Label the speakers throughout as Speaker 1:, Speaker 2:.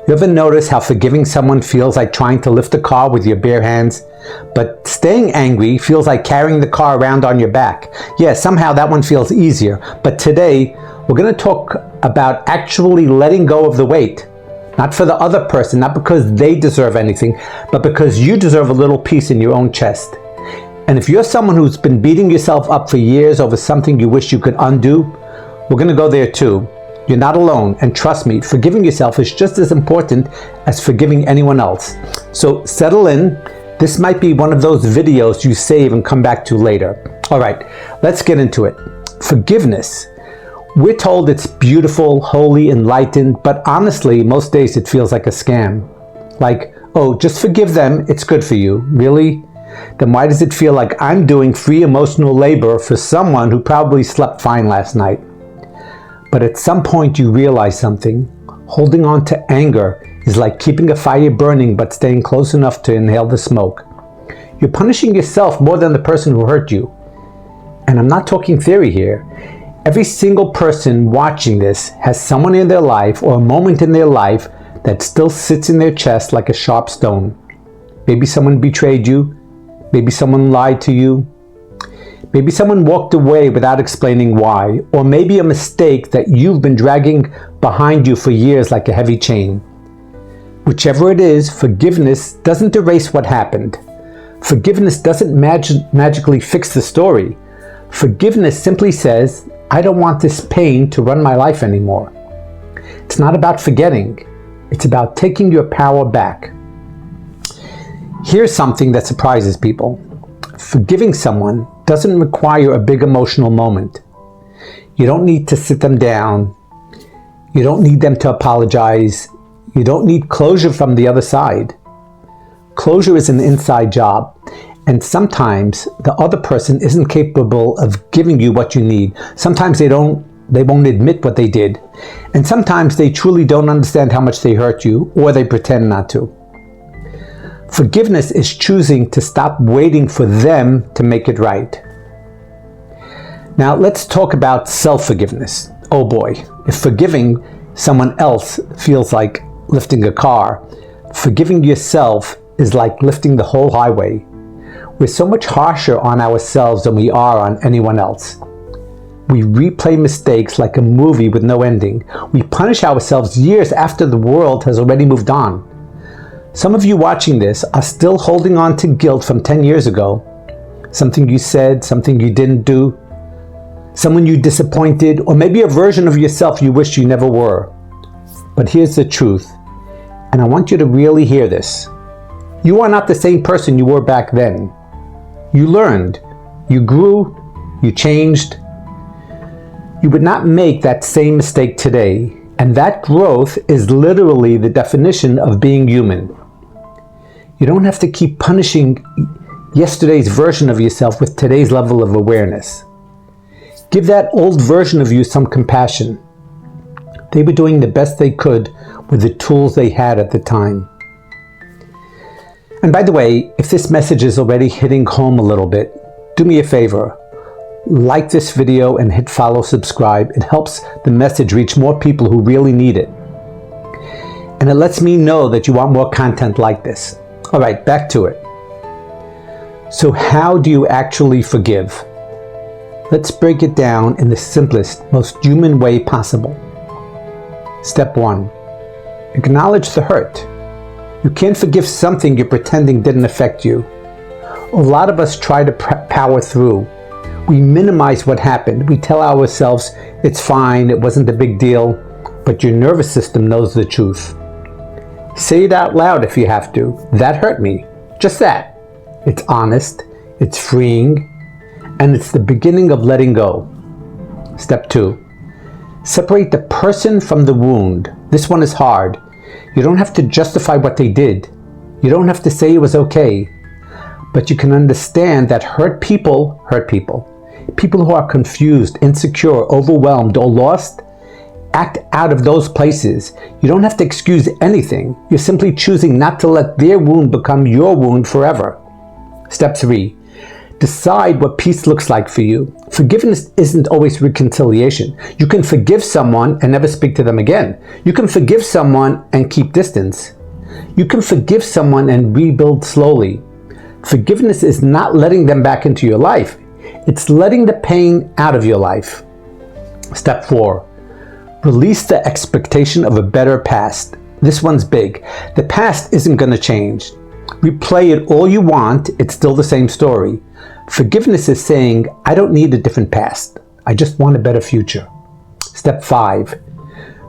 Speaker 1: You ever notice how forgiving someone feels like trying to lift a car with your bare hands? But staying angry feels like carrying the car around on your back. Yeah, somehow that one feels easier. But today, we're going to talk about actually letting go of the weight. Not for the other person, not because they deserve anything, but because you deserve a little peace in your own chest. And if you're someone who's been beating yourself up for years over something you wish you could undo, we're going to go there too. You're not alone, and trust me, forgiving yourself is just as important as forgiving anyone else. So settle in. This might be one of those videos you save and come back to later. All right, let's get into it. Forgiveness. We're told it's beautiful, holy, enlightened, but honestly, most days it feels like a scam. Like, oh, just forgive them, it's good for you. Really? Then why does it feel like I'm doing free emotional labor for someone who probably slept fine last night? But at some point you realize something. Holding on to anger is like keeping a fire burning but staying close enough to inhale the smoke. You're punishing yourself more than the person who hurt you. And I'm not talking theory here. Every single person watching this has someone in their life or a moment in their life that still sits in their chest like a sharp stone. Maybe someone betrayed you. Maybe someone lied to you. Maybe someone walked away without explaining why, or maybe a mistake that you've been dragging behind you for years like a heavy chain. Whichever it is, forgiveness doesn't erase what happened. Forgiveness doesn't magically fix the story. Forgiveness simply says, I don't want this pain to run my life anymore. It's not about forgetting. It's about taking your power back. Here's something that surprises people. Forgiving someone doesn't require a big emotional moment. You don't need to sit them down. You don't need them to apologize. You don't need closure from the other side. Closure is an inside job, and sometimes the other person isn't capable of giving you what you need. Sometimes they won't admit what they did, and sometimes they truly don't understand how much they hurt you, or they pretend not to. Forgiveness is choosing to stop waiting for them to make it right. Now let's talk about self-forgiveness. Oh boy, if forgiving someone else feels like lifting a car, forgiving yourself is like lifting the whole highway. We're so much harsher on ourselves than we are on anyone else. We replay mistakes like a movie with no ending. We punish ourselves years after the world has already moved on. Some of you watching this are still holding on to guilt from 10 years ago. Something you said, something you didn't do, someone you disappointed, or maybe a version of yourself you wish you never were. But here's the truth, and I want you to really hear this. You are not the same person you were back then. You learned, you grew, you changed. You would not make that same mistake today, and that growth is literally the definition of being human. You don't have to keep punishing yesterday's version of yourself with today's level of awareness. Give that old version of you some compassion. They were doing the best they could with the tools they had at the time. And by the way, if this message is already hitting home a little bit, do me a favor. Like this video and hit follow, subscribe. It helps the message reach more people who really need it. And it lets me know that you want more content like this. All right, back to it. So how do you actually forgive? Let's break it down in the simplest, most human way possible. Step 1. Acknowledge the hurt. You can't forgive something you're pretending didn't affect you. A lot of us try to power through. We minimize what happened. We tell ourselves it's fine, it wasn't a big deal, but your nervous system knows the truth. Say it out loud if you have to. That hurt me. Just that. It's honest, it's freeing, and it's the beginning of letting go. Step 2. Separate the person from the wound. This one is hard. You don't have to justify what they did. You don't have to say it was okay. But you can understand that hurt people hurt people. People who are confused, insecure, overwhelmed, or lost act out of those places. You don't have to excuse anything. You're simply choosing not to let their wound become your wound forever. Step 3. Decide what peace looks like for you. Forgiveness isn't always reconciliation. You can forgive someone and never speak to them again. You can forgive someone and keep distance. You can forgive someone and rebuild slowly. Forgiveness is not letting them back into your life. It's letting the pain out of your life. Step 4. Release the expectation of a better past. This one's big. The past isn't going to change. Replay it all you want, it's still the same story. Forgiveness is saying, I don't need a different past. I just want a better future. Step 5.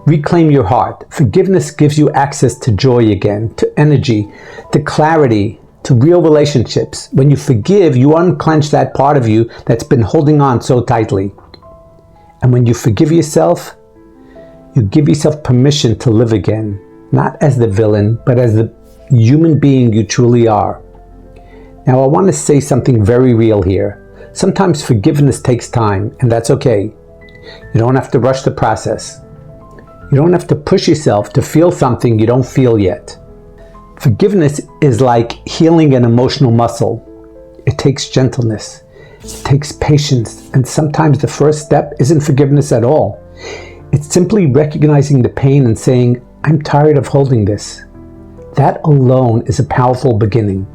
Speaker 1: Reclaim your heart. Forgiveness gives you access to joy again, to energy, to clarity, to real relationships. When you forgive, you unclench that part of you that's been holding on so tightly. And when you forgive yourself, you give yourself permission to live again, not as the villain, but as the human being you truly are. Now, I want to say something very real here. Sometimes forgiveness takes time, and that's okay. You don't have to rush the process. You don't have to push yourself to feel something you don't feel yet. Forgiveness is like healing an emotional muscle. It takes gentleness. It takes patience, and sometimes the first step isn't forgiveness at all. It's simply recognizing the pain and saying, I'm tired of holding this. That alone is a powerful beginning.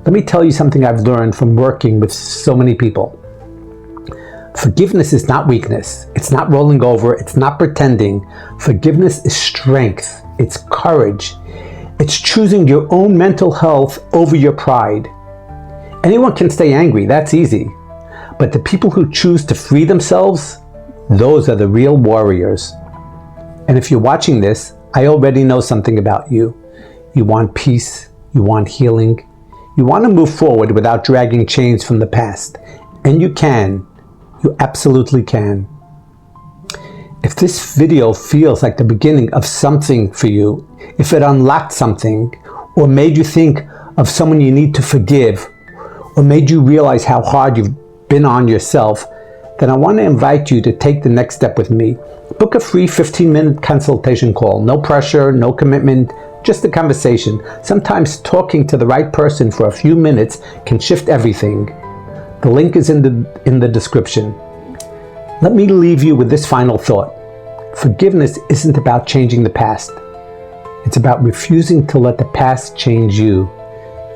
Speaker 1: Let me tell you something I've learned from working with so many people. Forgiveness is not weakness. It's not rolling over. It's not pretending. Forgiveness is strength. It's courage. It's choosing your own mental health over your pride. Anyone can stay angry. That's easy. But the people who choose to free themselves, those are the real warriors. And if you're watching this, I already know something about you. You want peace. You want healing. You want to move forward without dragging chains from the past. And you can. You absolutely can. If this video feels like the beginning of something for you, if it unlocked something, or made you think of someone you need to forgive, or made you realize how hard you've been on yourself, then I want to invite you to take the next step with me. Book a free 15-minute consultation call. No pressure, no commitment, just a conversation. Sometimes talking to the right person for a few minutes can shift everything. The link is in the description. Let me leave you with this final thought. Forgiveness isn't about changing the past. It's about refusing to let the past change you.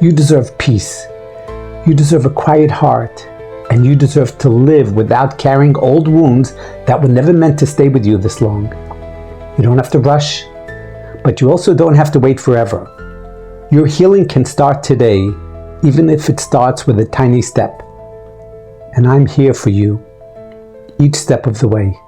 Speaker 1: You deserve peace. You deserve a quiet heart. And you deserve to live without carrying old wounds that were never meant to stay with you this long. You don't have to rush, but you also don't have to wait forever. Your healing can start today, even if it starts with a tiny step. And I'm here for you, each step of the way.